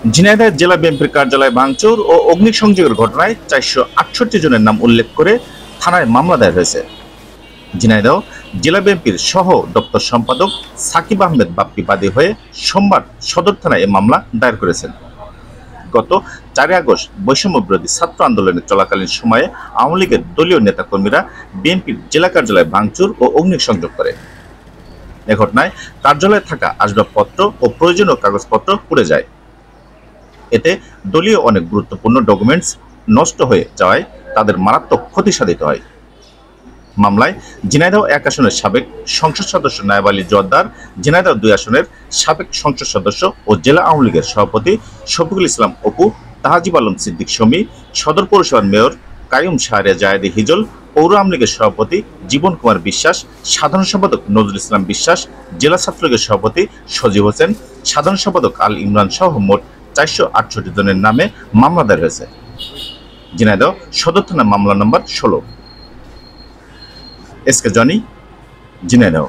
ঝিনাইদহ জেলা বিএনপির কার্যালয় ভাঙচুর ও অগ্নিসংযোগের ঘটনায় 468 জনের নাম উল্লেখ করে থানায় মামলা দায়ের হয়েছে। ঝিনাইদহ জেলা বিএনপির সহ দপ্তর সম্পাদক সাকিব আহমেদ বাপ্পি বাদী হয়ে সোমবার সদর থানায় এ মামলা দায়ের করেছেন। গত 4 আগস্ট বৈষম্য বিরোধী ছাত্র আন্দোলনের চলাকালীন সময়ে আওয়ামী লীগের দলীয় নেতাকর্মীরা বিএনপির জেলা কার্যালয়ে ভাঙচুর ও অগ্নিসংযোগ করে। এ ঘটনায় কার্যালয়ে থাকা আসবাবপত্র ও প্রয়োজনীয় কাগজপত্র পুড়ে যায়। এতে দলীয় অনেক গুরুত্বপূর্ণ ডকুমেন্টস নষ্ট হয়ে যাওয়ায় তাদের মারাত্মক ক্ষতি সাধিত হয়। মামলায় ঝিনাইদহ 1 আসনের সাবেক সংসদ সদস্য নায়েব আলী জোয়ার্দ্দার, ঝিনাইদহ 2 আসনের সাবেক সংসদ সদস্য ও জেলা আওয়ামী লীগের সভাপতি শফিকুল ইসলাম অপু, তাহাজিব আলম সিদ্দিক শমী, সদর পৌরসভার মেয়র কাইয়ুম শাহরিয়ার জায়েদী হিজল, পৌর আওয়ামী লীগের সভাপতি জীবন কুমার বিশ্বাস, সাধারণ সম্পাদক নজরুল ইসলাম বিশ্বাস, জেলা ছাত্রলীগের সভাপতি সজীব হোসেন, সাধারণ সম্পাদক আল ইমরান সহ মোট 468 জনের নামে মামলা দায়ের হয়েছে। ঝিনাইদহ সদর থানা মামলা নম্বর 16। SK Johnny, Jhenaidah.